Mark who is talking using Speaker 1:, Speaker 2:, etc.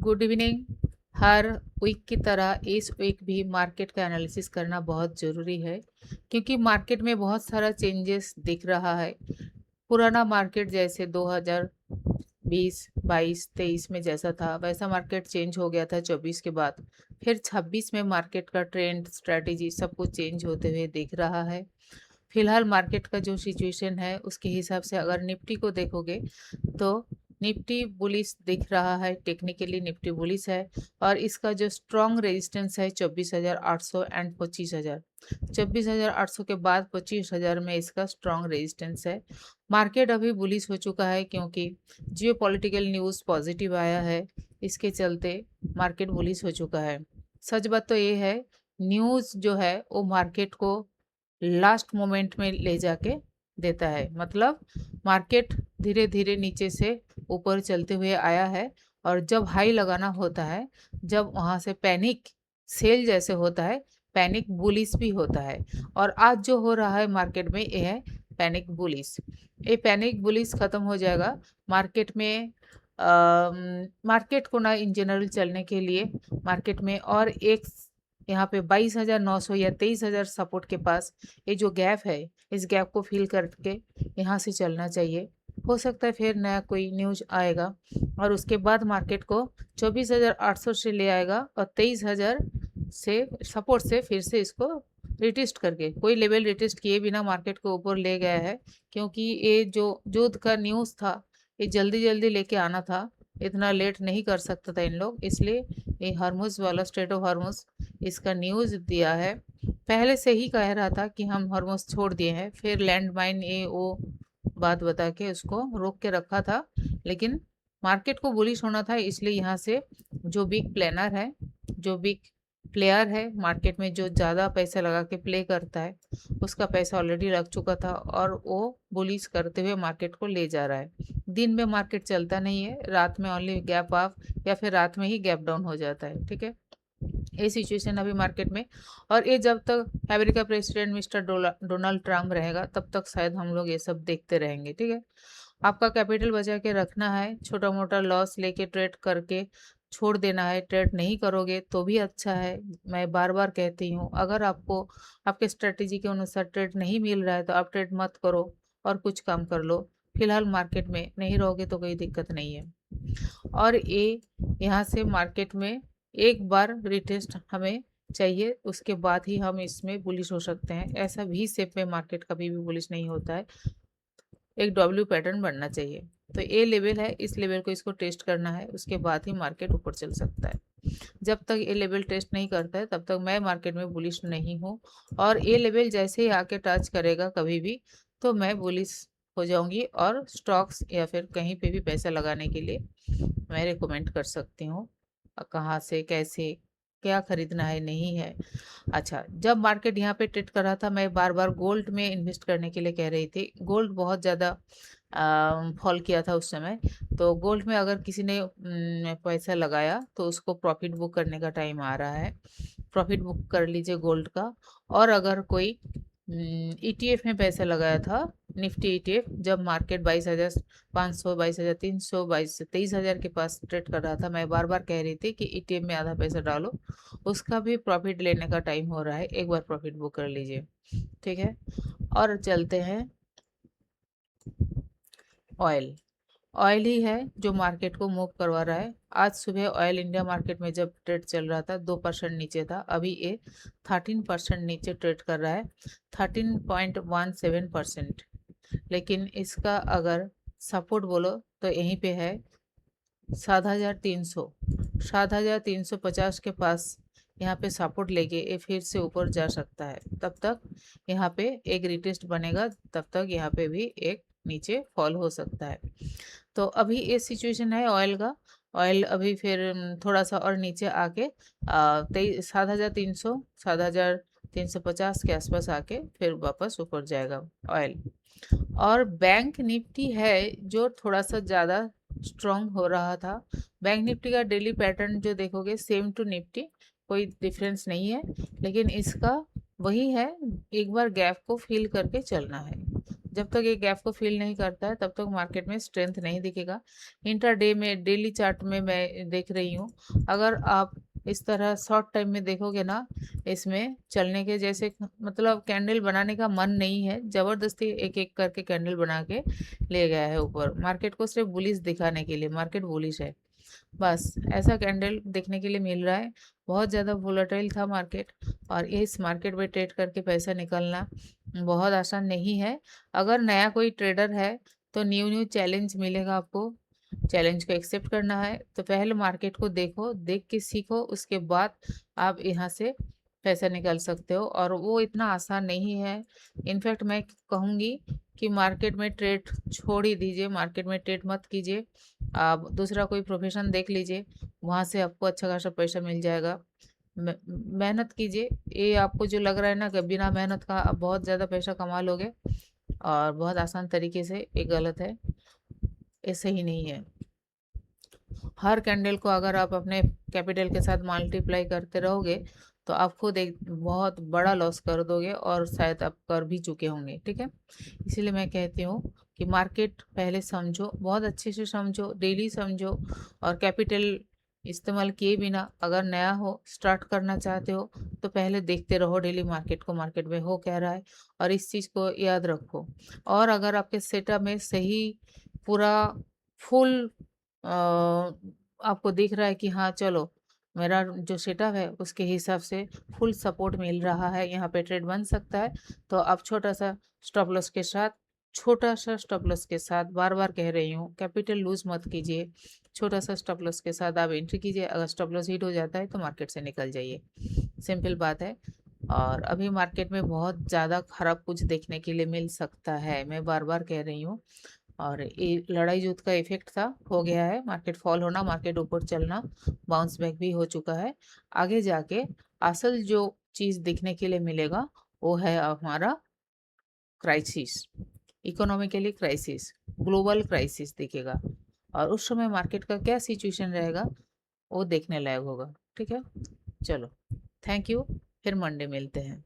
Speaker 1: Good evening. हर week की तरह इस वीक भी मार्केट का एनालिसिस करना बहुत ज़रूरी है, क्योंकि मार्केट में बहुत सारा चेंजेस दिख रहा है। पुराना मार्केट जैसे 2020, 22, 23 में जैसा था वैसा मार्केट चेंज हो गया था 24 के बाद। फिर 26 में मार्केट का ट्रेंड, स्ट्रैटेजी सब कुछ चेंज होते हुए दिख रहा है। फिलहाल मार्केट का जो सिचुएशन है उसके हिसाब से अगर निफ्टी को देखोगे तो निफ्टी बुलिश दिख रहा है। टेक्निकली निफ्टी बुलिश है और इसका जो स्ट्रॉन्ग रेजिस्टेंस है 24,800 एंड 25,000। 24,800 के बाद 25,000 में इसका स्ट्रॉन्ग रेजिस्टेंस है। मार्केट अभी बुलिश हो चुका है क्योंकि जियो पॉलिटिकल न्यूज़ पॉजिटिव आया है, इसके चलते मार्केट बुलिश हो चुका है। सच बात तो ये है, न्यूज़ जो है वो मार्केट को लास्ट मोमेंट में ले जाके देता है। मतलब मार्केट धीरे धीरे नीचे से ऊपर चलते हुए आया है और जब हाई लगाना होता है, जब वहाँ से पैनिक सेल जैसे होता है, पैनिक बुलिश भी होता है। और आज जो हो रहा है मार्केट में ये है पैनिक बुलिश। ये पैनिक बुलिश खत्म हो जाएगा मार्केट में। मार्केट को ना इन जनरल चलने के लिए मार्केट में और एक यहाँ पे 22,900 या 23,000 सपोर्ट के पास ये जो गैप है, इस गैप को फिल करके यहाँ से चलना चाहिए। हो सकता है फिर नया कोई न्यूज आएगा और उसके बाद मार्केट को 24,800 से ले आएगा और 23,000 से सपोर्ट से फिर से इसको रिटेस्ट करके कोई लेवल रिटेस्ट किए बिना मार्केट को ऊपर ले गया है। क्योंकि ये जो युद्ध का न्यूज़ था ये जल्दी जल्दी लेके आना था, इतना लेट नहीं कर सकता था इन लोग, इसलिए ये हॉर्मुज़ वाला स्ट्रेट ऑफ हॉर्मुज़ इसका न्यूज़ दिया है। पहले से ही कह रहा था कि हम हॉर्मुज़ छोड़ दिए हैं, फिर लैंड माइन ये वो बात बता के उसको रोक के रखा था। लेकिन मार्केट को बुलिश होना था, इसलिए यहाँ से जो बिग प्लानर है, जो बिग प्लेयर है मार्केट में, जो ज़्यादा पैसा लगा के प्ले करता है, उसका पैसा ऑलरेडी लग चुका था और वो बुलिश करते हुए मार्केट को ले जा रहा है। दिन में मार्केट चलता नहीं है, रात में ओनली गैप अप या फिर रात में ही गैप डाउन हो जाता है। ठीक है, ये सिचुएशन अभी मार्केट में। और ये जब तक America president mister Donald Trump रहेगा तब तक शायद हम लोग ये सब देखते रहेंगे। ठीक है, आपका कैपिटल बचा के रखना है, छोटा मोटा लॉस लेके ट्रेड करके छोड़ देना है। ट्रेड नहीं करोगे तो भी अच्छा है। मैं बार बार कहती हूँ, अगर आपको आपके स्ट्रेटेजी के अनुसार ट्रेड नहीं मिल रहा है तो आप ट्रेड मत करो और कुछ काम कर लो। फिलहाल मार्केट में नहीं रहोगे तो कोई दिक्कत नहीं है। और ये यहाँ से मार्केट में एक बार रिटेस्ट हमें चाहिए, उसके बाद ही हम इसमें बुलिश हो सकते हैं। ऐसा भी शेप में मार्केट कभी भी बुलिश नहीं होता है, एक डब्ल्यू पैटर्न बनना चाहिए। तो ये लेवल है, इस लेवल को इसको टेस्ट करना है, उसके बाद ही मार्केट ऊपर चल सकता है। जब तक ये लेवल टेस्ट नहीं करता है तब तक मैं मार्केट में बुलिश नहीं हूँ। और ये लेवल जैसे ही आके टच करेगा कभी भी तो मैं बुलिश हो जाऊंगी और स्टॉक्स या फिर कहीं पे भी पैसा लगाने के लिए मैं रिकमेंड कर सकती हूँ। कहाँ से कैसे क्या खरीदना है नहीं है। अच्छा, जब मार्केट यहाँ पे ट्रेड कर रहा था मैं बार बार गोल्ड में इन्वेस्ट करने के लिए कह रही थी। गोल्ड बहुत ज़्यादा फॉल किया था उस समय, तो गोल्ड में अगर किसी ने पैसा लगाया तो उसको प्रॉफिट बुक करने का टाइम आ रहा है। प्रॉफिट बुक कर लीजिए गोल्ड का। और अगर कोई ईटीएफ में पैसा लगाया था, निफ्टी ईटीएफ, जब मार्केट 22,500, 22,300, 23,000 के पास ट्रेड कर रहा था, मैं बार बार कह रही थी कि ईटीएफ में आधा पैसा डालो, उसका भी प्रॉफिट लेने का टाइम हो रहा है, एक बार प्रॉफिट बुक कर लीजिए। ठीक है, और चलते हैं ऑयल। ऑयल ही है जो मार्केट को मूव करवा रहा है। आज सुबह ऑयल इंडिया मार्केट में जब ट्रेड चल रहा था 2% नीचे था, अभी ये 13% नीचे ट्रेड कर रहा है, 13.17%। लेकिन इसका अगर सपोर्ट बोलो तो यहीं पे है 7,300, 7,350 के पास यहाँ पे सपोर्ट लेके ये फिर से ऊपर जा सकता है। तब तक यहाँ पे एक रिटेस्ट बनेगा, तब तक यहाँ पे भी एक नीचे फॉल हो सकता है। तो अभी ये सिचुएशन है ऑयल का। ऑयल अभी फिर थोड़ा सा और नीचे आके 7,300, 7,350 के आसपास आके फिर वापस ऊपर जाएगा ऑयल। और बैंक निफ्टी है जो थोड़ा सा ज़्यादा स्ट्रॉन्ग हो रहा था। बैंक निफ्टी का डेली पैटर्न जो देखोगे सेम टू निफ्टी, कोई डिफरेंस नहीं है, लेकिन इसका वही है, एक बार गैप को फिल करके चलना है। जब तक ये गैप को फील नहीं करता है तब तक मार्केट में स्ट्रेंथ नहीं दिखेगा। इंट्राडे में डेली चार्ट में मैं देख रही हूँ, अगर आप इस तरह शॉर्ट टाइम में देखोगे ना, इसमें चलने के जैसे मतलब कैंडल बनाने का मन नहीं है, जबरदस्ती एक एक करके कैंडल बना के ले गया है ऊपर, मार्केट को सिर्फ बुलिश दिखाने के लिए, मार्केट बुलिश है, बस ऐसा कैंडल देखने के लिए मिल रहा है। बहुत ज़्यादा वोलेटाइल था मार्केट, और इस मार्केट में ट्रेड करके पैसा निकलना बहुत आसान नहीं है। अगर नया कोई ट्रेडर है तो न्यू न्यू चैलेंज मिलेगा आपको, चैलेंज को एक्सेप्ट करना है तो पहले मार्केट को देखो, देख के सीखो, उसके बाद आप यहाँ से पैसा निकाल सकते हो, और वो इतना आसान नहीं है। इनफैक्ट मैं कहूँगी कि मार्केट में ट्रेड छोड़ ही दीजिए, मार्केट में ट्रेड मत कीजिए, आप दूसरा कोई प्रोफेशन देख लीजिए, वहाँ से आपको अच्छा खासा पैसा मिल जाएगा। मेहनत कीजिए, ये आपको जो लग रहा है ना कि बिना मेहनत का आप बहुत ज़्यादा पैसा कमा लोगे और बहुत आसान तरीके से, ये गलत है, ये सही नहीं है। हर कैंडल को अगर आप अपने कैपिटल के साथ मल्टीप्लाई करते रहोगे तो आप खुद एक बहुत बड़ा लॉस कर दोगे, और शायद आप कर भी चुके होंगे, ठीक है। इसीलिए मैं कहती हूँ कि मार्केट पहले समझो, बहुत अच्छे से समझो, डेली समझो, और कैपिटल इस्तेमाल किए बिना अगर नया हो, स्टार्ट करना चाहते हो, तो पहले देखते रहो डेली मार्केट को, मार्केट में हो क्या रहा है, और इस चीज़ को याद रखो। और अगर आपके सेटअप में सही पूरा फुल आपको दिख रहा है कि हाँ चलो, मेरा जो सेटअप है उसके हिसाब से फुल सपोर्ट मिल रहा है, यहाँ पे ट्रेड बन सकता है, तो आप छोटा सा स्टॉप लॉस के साथ, छोटा सा स्टॉप लॉस के साथ, बार बार कह रही हूँ, कैपिटल लूज मत कीजिए, छोटा सा स्टॉप लॉस के साथ आप एंट्री कीजिए, अगर स्टॉप लॉस हिट हो जाता है तो मार्केट से निकल जाइए, सिंपल बात है। और अभी मार्केट में बहुत ज़्यादा खराब कुछ देखने के लिए मिल सकता है, मैं बार बार कह रही हूँ, और ये लड़ाई युद्ध का इफेक्ट था, हो गया है, मार्केट फॉल होना, मार्केट ऊपर चलना, बाउंस बैक भी हो चुका है। आगे जाके असल जो चीज़ दिखने के लिए मिलेगा वो है हमारा crisis, economically crisis, global crisis दिखेगा, और उस समय मार्केट का क्या सिचुएशन रहेगा वो देखने लायक होगा, ठीक है। चलो, थैंक यू, फिर मंडे मिलते हैं।